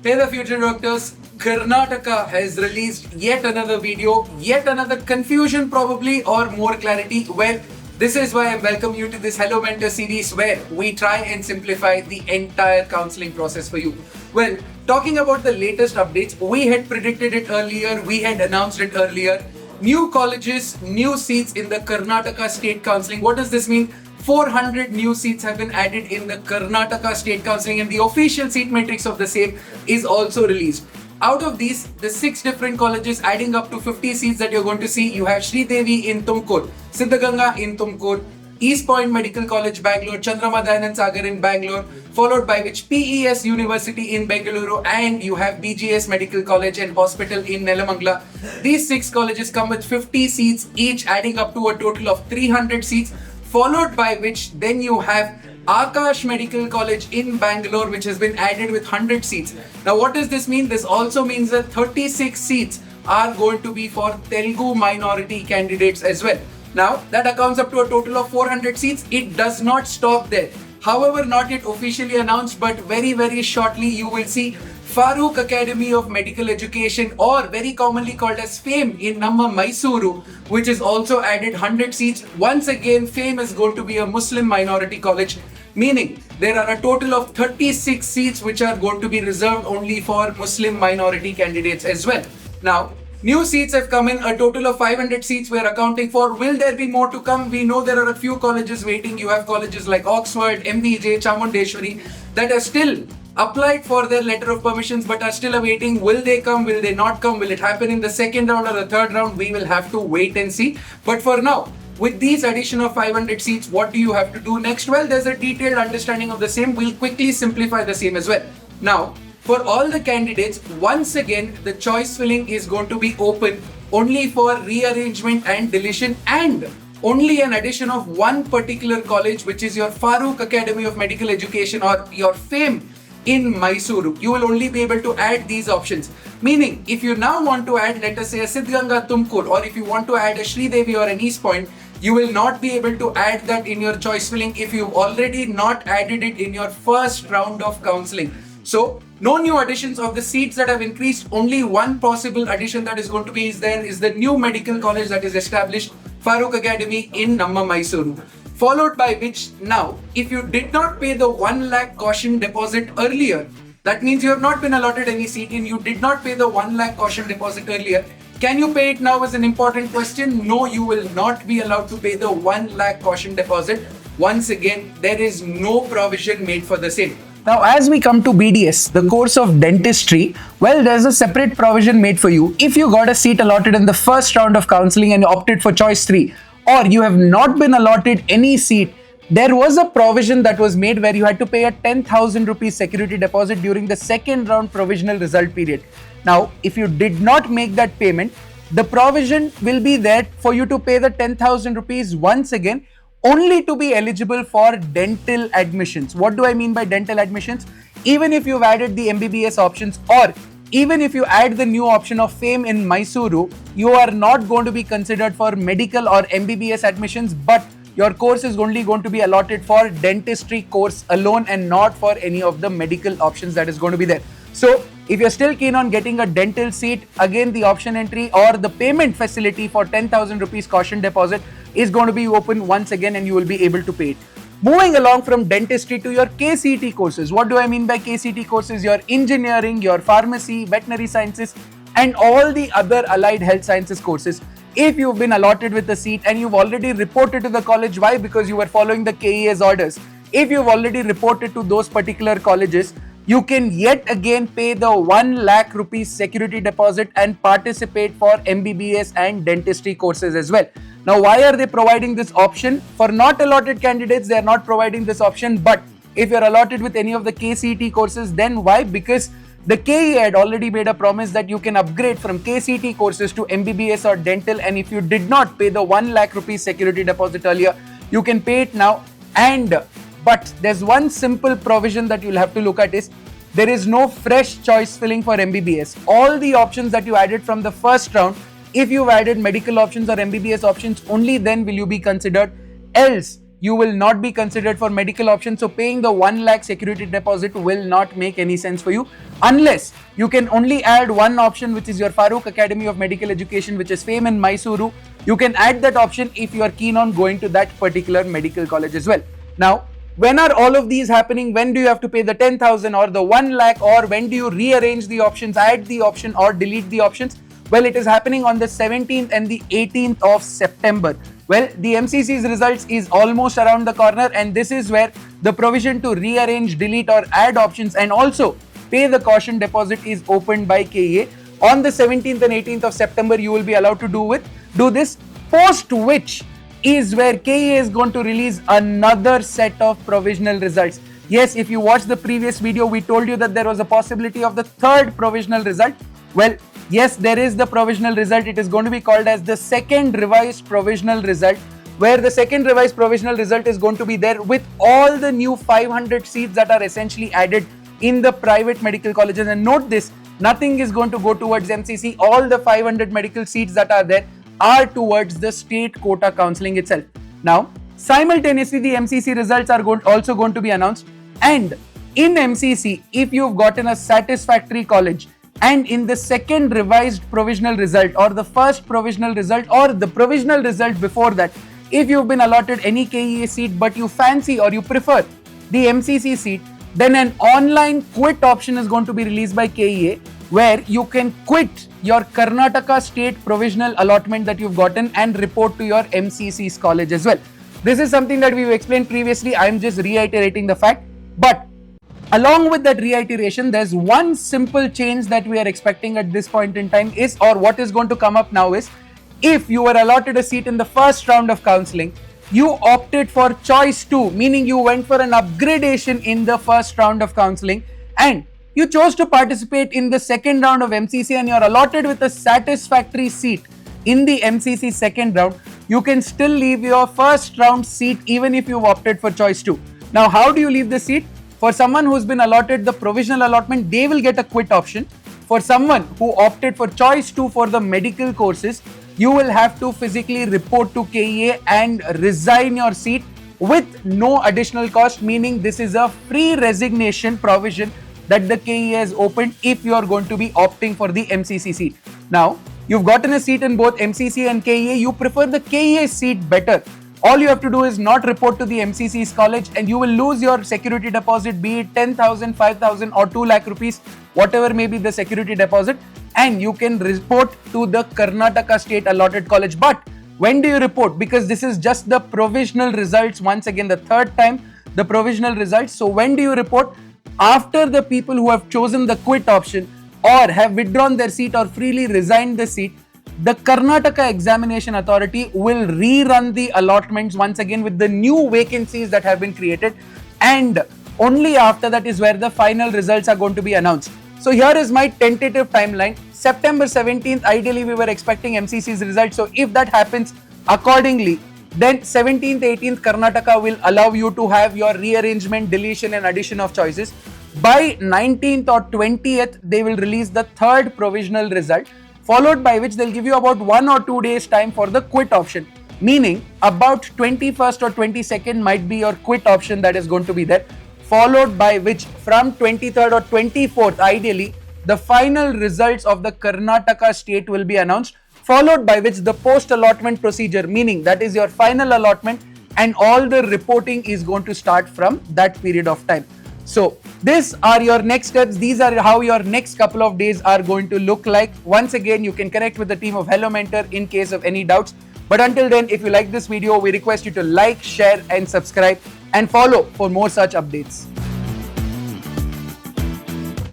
Hey the future doctors, Karnataka has released yet another video, yet another confusion probably or more clarity. Well, this is why I welcome you to this Hello Mentor series where we try and simplify the entire counseling process for you. Well, talking about the latest updates, we had predicted it earlier, we had announced it earlier. New colleges, new seats in the Karnataka State Counseling. What does this mean? 400 new seats have been added in the Karnataka State Counseling, and the official seat matrix of the same is also released. Out of these, the 6 different colleges adding up to 50 seats that you're going to see, you have Sri Devi in Tumkur, Siddhaganga in Tumkur, East Point Medical College, Bangalore, Chandrama Dayanand Sagar in Bangalore, followed by which PES University in Bengaluru, and you have BGS Medical College and Hospital in Nelamangala. These 6 colleges come with 50 seats each, adding up to a total of 300 seats, followed by which then you have Akash Medical College in Bangalore, which has been added with 100 seats. Now, what does this mean? This also means that 36 seats are going to be for Telugu minority candidates as well. Now, that accounts up to a total of 400 seats. It does not stop there. However, not yet officially announced, but very shortly you will see Farooq Academy of Medical Education, or very commonly called as FAME in Namma Mysuru, which is also added 100 seats. Once again, FAME is going to be a Muslim minority college, meaning there are a total of 36 seats which are going to be reserved only for Muslim minority candidates as well. Now, new seats have come in, a total of 500 seats we're accounting for. Will there be more to come? We know there are a few colleges waiting. You have colleges like Oxford, MVJ, Chamundeshwari that are still applied for their letter of permissions but are still awaiting. Will they come? Will they not come? Will it happen in the second round or the third round? We will have to wait and see. But for now, with these addition of 500 seats, what do you have to do next? Well, there's a detailed understanding of the same. We'll quickly simplify the same as well. Now, for all the candidates, once again, the choice filling is going to be open only for rearrangement and deletion, and only an addition of one particular college, which is your Farooq Academy of Medical Education or your FAME in Mysuru. You will only be able to add these options. Meaning, if you now want to add, let us say, a Siddhganga Tumkur, or if you want to add a Sri Devi or an East Point, you will not be able to add that in your choice filling if you've already not added it in your first round of counseling. So, no new additions of the seats that have increased. Only one possible addition that is going to be is the new medical college that is established, Farooq Academy in Namma Mysuru. Followed by which, now, if you did not pay the 1 lakh caution deposit earlier, that means you have not been allotted any seat and you did not pay the 1 lakh caution deposit earlier. Can you pay it now is an important question. No, you will not be allowed to pay the 1 lakh caution deposit. Once again, there is no provision made for the same. Now, as we come to BDS, the course of dentistry, well, there's a separate provision made for you. If you got a seat allotted in the first round of counseling and opted for choice 3, or you have not been allotted any seat, there was a provision that was made where you had to pay a 10,000 rupees security deposit during the second round provisional result period. Now, if you did not make that payment, the provision will be there for you to pay the 10,000 rupees once again, only to be eligible for dental admissions. What do I mean by dental admissions? Even if you've added the MBBS options, or even if you add the new option of FAME in Mysuru, you are not going to be considered for medical or MBBS admissions, but your course is only going to be allotted for dentistry course alone and not for any of the medical options that is going to be there. So, if you're still keen on getting a dental seat, again the option entry or the payment facility for 10,000 rupees caution deposit is going to be open once again and you will be able to pay it. Moving along from dentistry to your KCT courses. What do I mean by KCT courses? Your engineering, your pharmacy, veterinary sciences, and all the other allied health sciences courses. If you've been allotted with a seat and you've already reported to the college, why? Because you were following the KEA's orders. If you've already reported to those particular colleges, you can yet again pay the 1 lakh rupees security deposit and participate for MBBS and dentistry courses as well. Now, why are they providing this option? For not allotted candidates, they are not providing this option. But if you're allotted with any of the KCT courses, then why? Because the KE had already made a promise that you can upgrade from KCT courses to MBBS or dental. And if you did not pay the 1 lakh rupees security deposit earlier, you can pay it now. But there's one simple provision that you'll have to look at is there is no fresh choice filling for MBBS. All the options that you added from the first round, if you've added medical options or MBBS options, only then will you be considered. Else, you will not be considered for medical option. So paying the 1 lakh security deposit will not make any sense for you, unless you can only add one option, which is your Farooq Academy of Medical Education, which is FAME in Mysuru. You can add that option if you are keen on going to that particular medical college as well. Now, when are all of these happening? When do you have to pay the 10,000 or the 1 lakh, or when do you rearrange the options, add the option or delete the options? Well, it is happening on the 17th and the 18th of September. Well, the MCC's results is almost around the corner, and this is where the provision to rearrange, delete or add options and also pay the caution deposit is opened by KEA. On the 17th and 18th of September, you will be allowed to do this, post which is where KEA is going to release another set of provisional results. Yes, if you watched the previous video, we told you that there was a possibility of the third provisional result. Well, yes, there is the provisional result. It is going to be called as the second revised provisional result, where the second revised provisional result is going to be there with all the new 500 seats that are essentially added in the private medical colleges. And note this, nothing is going to go towards MCC. All the 500 medical seats that are there are towards the state quota counselling itself. Now, simultaneously, the MCC results are also going to be announced. And in MCC, if you've gotten a satisfactory college, and in the second revised provisional result or the first provisional result or the provisional result before that, if you've been allotted any KEA seat but you fancy or you prefer the MCC seat, then an online quit option is going to be released by KEA, where you can quit your Karnataka state provisional allotment that you've gotten and report to your MCC's college as well. This is something that we've explained previously. I'm just reiterating the fact. But along with that reiteration, there's one simple change that we are expecting at this point in time is, or what is going to come up now is, if you were allotted a seat in the first round of counselling, you opted for choice 2, meaning you went for an upgradation in the first round of counselling and you chose to participate in the second round of MCC and you're allotted with a satisfactory seat in the MCC second round, you can still leave your first round seat even if you've opted for choice 2. Now, how do you leave the seat? For someone who's been allotted the provisional allotment, they will get a quit option. For someone who opted for choice 2 for the medical courses, you will have to physically report to KEA and resign your seat with no additional cost, meaning this is a free resignation provision that the KEA has opened if you are going to be opting for the MCC seat. Now, you've gotten a seat in both MCC and KEA, you prefer the KEA seat better. All you have to do is not report to the MCC's college and you will lose your security deposit, be it 10,000, 5,000 or 2 lakh rupees, whatever may be the security deposit, and you can report to the Karnataka state allotted college. But when do you report? Because this is just the provisional results, once again the third time the provisional results. So when do you report? After the people who have chosen the quit option or have withdrawn their seat or freely resigned the seat, the Karnataka Examination Authority will rerun the allotments once again with the new vacancies that have been created, and only after that is where the final results are going to be announced. So here is my tentative timeline. September 17th, ideally we were expecting MCC's results. So if that happens accordingly, then 17th, 18th, Karnataka will allow you to have your rearrangement, deletion and addition of choices. By 19th or 20th, they will release the third provisional result, followed by which they'll give you about 1 or 2 days time for the quit option, meaning about 21st or 22nd might be your quit option that is going to be there, followed by which from 23rd or 24th, ideally, the final results of the Karnataka state will be announced, followed by which the post-allotment procedure, meaning that is your final allotment, and all the reporting is going to start from that period of time. So these are your next steps. These are how your next couple of days are going to look like. Once again, you can connect with the team of Hello Mentor in case of any doubts. But until then, if you like this video, we request you to like, share and subscribe and follow for more such updates.